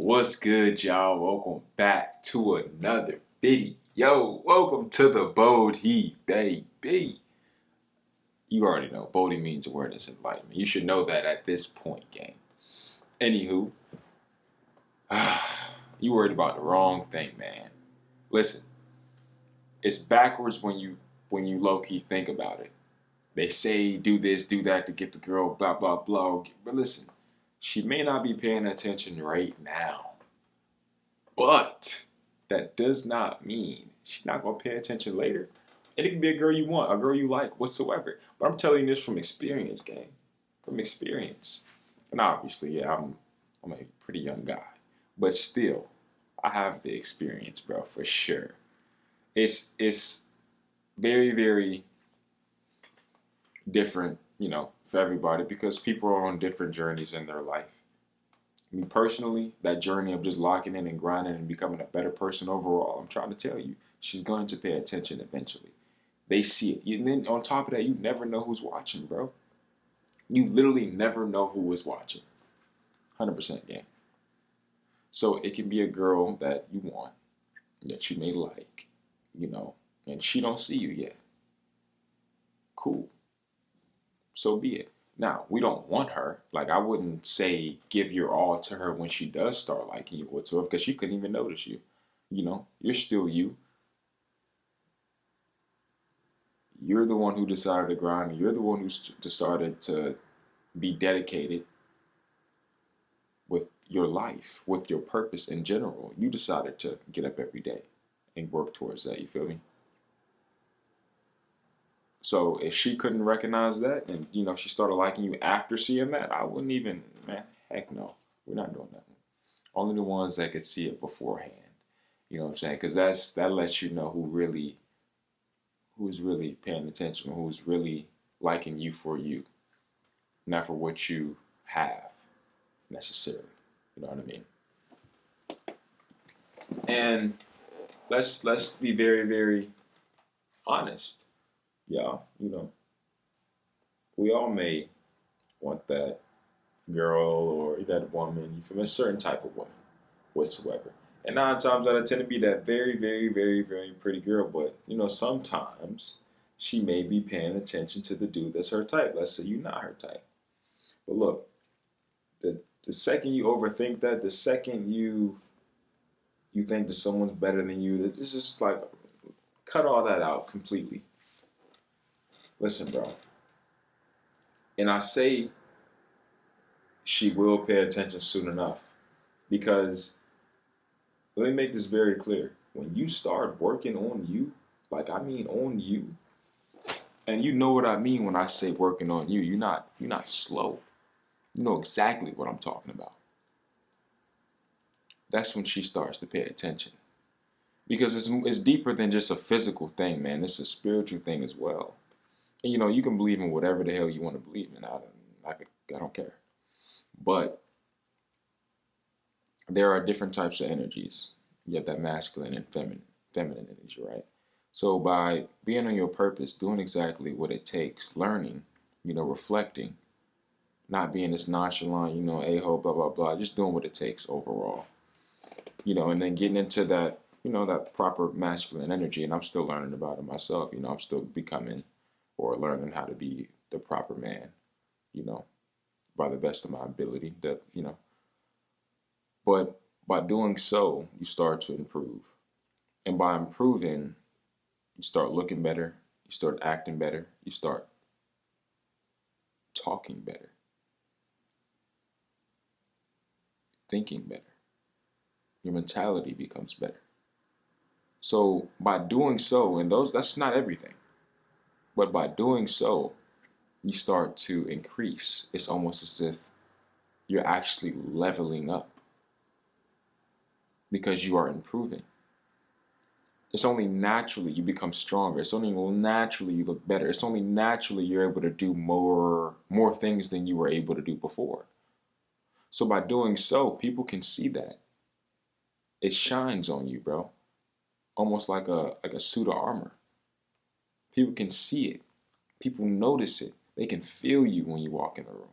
What's good, y'all? Welcome back to another video. Welcome to the Bodhi, baby. You already know, Bodhi means awareness enlightenment. You should know that at this point, gang. Anywho, you worried about the wrong thing, man. Listen, it's backwards when you low-key think about it. They say do this, do that to get the girl, blah, blah, blah. But listen, she may not be paying attention right now. But that does not mean she's not going to pay attention later. And it can be a girl you want, a girl you like, whatsoever. But I'm telling you this from experience, gang. From experience. And obviously, yeah, I'm a pretty young guy. But still, I have the experience, bro, for sure. It's very, very different, for everybody because people are on different journeys in their life. Me personally, that journey of just locking in and grinding and becoming a better person overall, I'm trying to tell you, she's going to pay attention eventually. They see it. And then on top of that, you never know who's watching, bro. You literally never know who is watching. 100% game. So it can be a girl that you want, that you may like, and she don't see you yet. Cool. So be it. Now, we don't want her. Like, I wouldn't say give your all to her when she does start liking you whatsoever, because she couldn't even notice you. You're still you. You're the one who decided to grind. You're the one who decided to be dedicated with your life, with your purpose in general. You decided to get up every day and work towards that. You feel me? So if she couldn't recognize that and, she started liking you after seeing that, I wouldn't even, man, heck no. We're not doing that. Only the ones that could see it beforehand. You know what I'm saying? Because that lets you know who's really paying attention, who's really liking you for you, not for what you have necessarily. You know what I mean? And let's be very, very honest. Yeah, we all may want that girl or that woman, from a certain type of woman whatsoever. And 9 times out of 10, it'd be that very, very, very, very pretty girl. But, sometimes she may be paying attention to the dude that's her type. Let's say you're not her type. But look, the second you overthink that, the second you think that someone's better than you, it's just like, cut all that out completely. Listen, bro. And I say she will pay attention soon enough because let me make this very clear. When you start working on you, like I mean on you, and you know what I mean when I say working on you, you're not slow. You know exactly what I'm talking about. That's when she starts to pay attention. Because it's deeper than just a physical thing, man. It's a spiritual thing as well. And you can believe in whatever the hell you want to believe in. I don't care. But there are different types of energies. You have that masculine and feminine energy, right? So by being on your purpose, doing exactly what it takes, learning, reflecting, not being this nonchalant, a-hole, blah, blah, blah, just doing what it takes overall. And then getting into that, that proper masculine energy. And I'm still learning about it myself. I'm still becoming or learning how to be the proper man, by the best of my ability. But by doing so, you start to improve. And by improving, you start looking better, you start acting better, you start talking better, thinking better. Your mentality becomes better. So by doing so, and that's not everything. But by doing so, you start to increase. It's almost as if you're actually leveling up because you are improving. It's only naturally you become stronger. It's only naturally you look better. It's only naturally you're able to do more things than you were able to do before. So by doing so, people can see that. It shines on you, bro. Almost like a suit of armor. People can see it. People notice it. They can feel you when you walk in the room.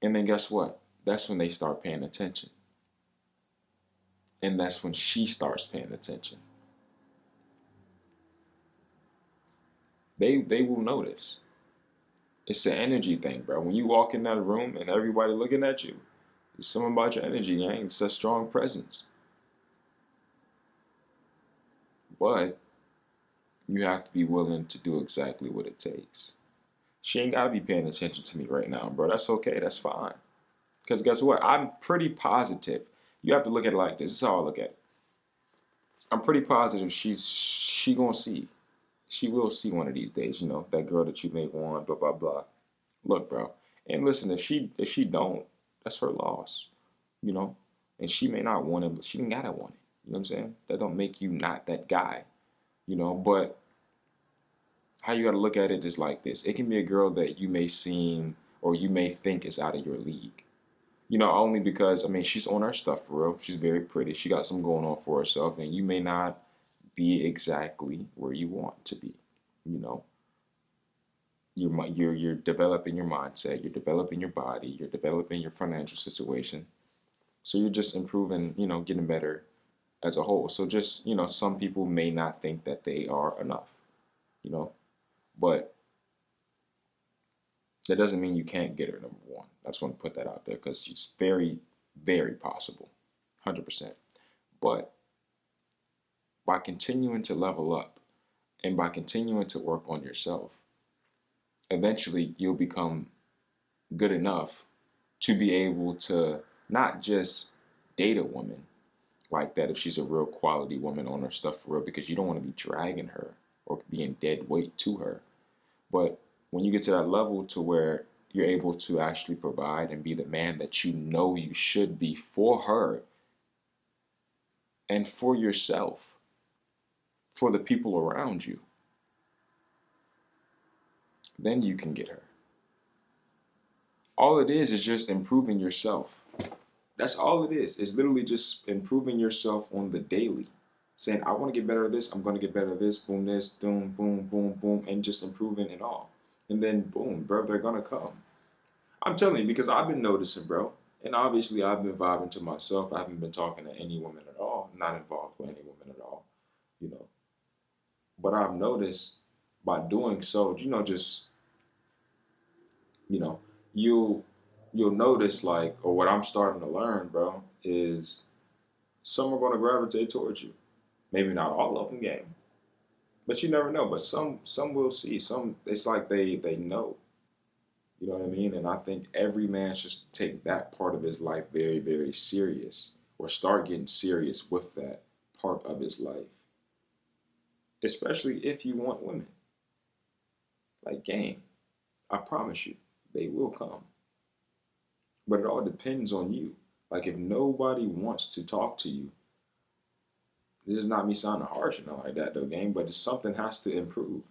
And then guess what? that's when they start paying attention. And that's when she starts paying attention. They will notice. It's an energy thing, bro. When you walk in that room and everybody looking at you, it's something about your energy, gang. It's a strong presence. But you have to be willing to do exactly what it takes. She ain't gotta be paying attention to me right now, bro. That's okay. That's fine. Because guess what? I'm pretty positive. You have to look at it like this. This is how I look at it. I'm pretty positive she gonna see. She will see one of these days, that girl that you may want, blah blah blah. Look, bro. And listen, if she don't, that's her loss. You know? And she may not want it, but she ain't gotta want it. You know what I'm saying? That don't make you not that guy. But how you gotta look at it is like this. It can be a girl that you may seem or you may think is out of your league. Only because she's on her stuff for real. She's very pretty. She got something going on for herself, and you may not be exactly where you want to be. You know, you're developing your mindset, you're developing your body, you're developing your financial situation. So you're just improving, getting better as a whole. So just, some people may not think that they are enough, but that doesn't mean you can't get her, number one. I just want to put that out there because it's very, very possible, 100%. But by continuing to level up and by continuing to work on yourself, eventually you'll become good enough to be able to not just date a woman like that if she's a real quality woman on her stuff for real, because you don't want to be dragging her or being dead weight to her. But when you get to that level to where you're able to actually provide and be the man that you should be for her and for yourself, for the people around you, then you can get her. All it is just improving yourself. That's all it is. It's literally just improving yourself on the daily. Saying, I want to get better at this. I'm going to get better at this. Boom, this, boom, boom, boom, boom. And just improving it all. And then, boom, bro, they're going to come. I'm telling you, because I've been noticing, bro. And obviously, I've been vibing to myself. I haven't been talking to any woman at all. Not involved with any woman at all. But I've noticed by doing so, you'll notice, like, or what I'm starting to learn, bro, is some are going to gravitate towards you. Maybe not all of them, gang. But you never know. But some will see. Some, it's like they know. You know what I mean? And I think every man should take that part of his life very, very serious, or start getting serious with that part of his life. Especially if you want women. Like, gang, I promise you, they will come. But it all depends on you. Like, if nobody wants to talk to you, this is not me sounding harsh or nothing like that, though, gang, but something has to improve.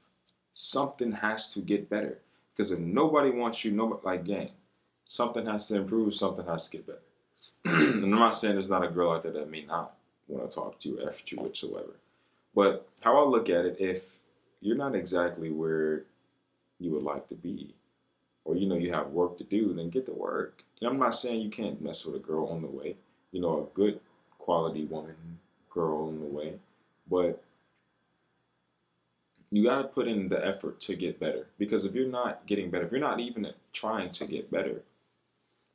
Something has to get better. Because if nobody wants you, gang, something has to improve, something has to get better. And I'm not saying there's not a girl out there that may not want to talk to you, F you, whatsoever. But how I look at it, if you're not exactly where you would like to be, or you have work to do, then get to work. And I'm not saying you can't mess with a girl on the way, a good quality woman, girl on the way, but you got to put in the effort to get better. Because if you're not getting better, if you're not even trying to get better,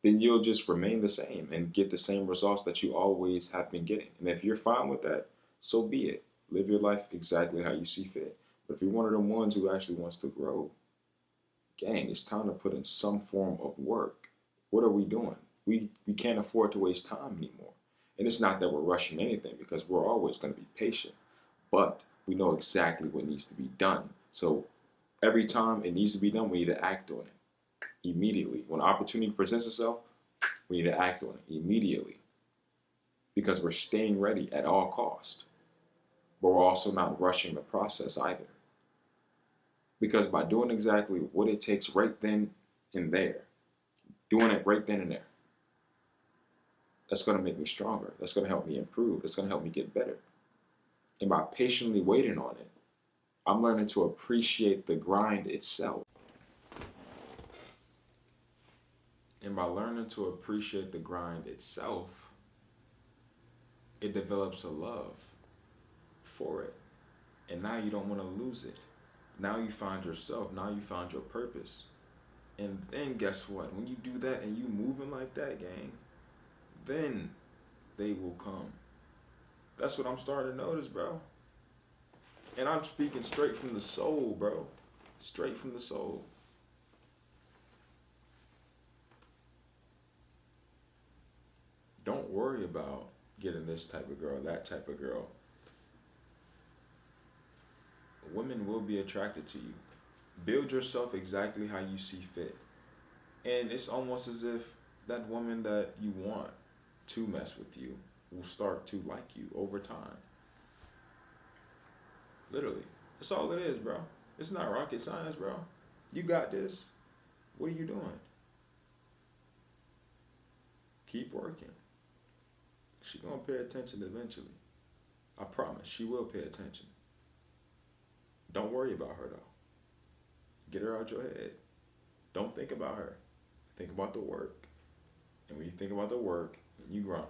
then you'll just remain the same and get the same results that you always have been getting. And if you're fine with that, so be it. Live your life exactly how you see fit. But if you're one of the ones who actually wants to grow, gang, it's time to put in some form of work. What are we doing? We can't afford to waste time anymore. And it's not that we're rushing anything, because we're always going to be patient. But we know exactly what needs to be done. So every time it needs to be done, we need to act on it immediately. When opportunity presents itself, we need to act on it immediately. Because we're staying ready at all costs. But we're also not rushing the process either. Because by doing exactly what it takes right then and there, doing it right then and there, that's going to make me stronger. That's going to help me improve. That's going to help me get better. And by patiently waiting on it, I'm learning to appreciate the grind itself. And by learning to appreciate the grind itself, it develops a love for it. And now you don't want to lose it. Now you find yourself. Now you find your purpose. And then guess what? When you do that and you moving like that, gang, then they will come. That's what I'm starting to notice, bro. And I'm speaking straight from the soul, bro. Straight from the soul. Don't worry about getting this type of girl, that type of girl. Women will be attracted to you. Build yourself exactly how you see fit. And it's almost as if that woman that you want to mess with you will start to like you over time. Literally. That's all it is, bro. It's not rocket science, bro. You got this. What are you doing? Keep working. She's going to pay attention eventually. I promise. She will pay attention. Don't worry about her, though. Get her out your head. Don't think about her. Think about the work. And when you think about the work, and you grind,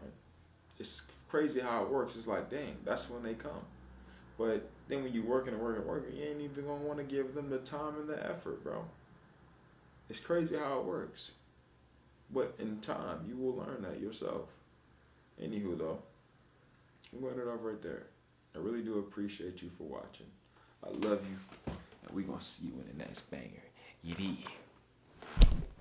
it's crazy how it works. It's like, dang, that's when they come. But then when you working and working and working, you ain't even going to want to give them the time and the effort, bro. It's crazy how it works. But in time, you will learn that yourself. Anywho, though, I'm going to end it off right there. I really do appreciate you for watching. I love you. And we're going to see you in the next banger. You did.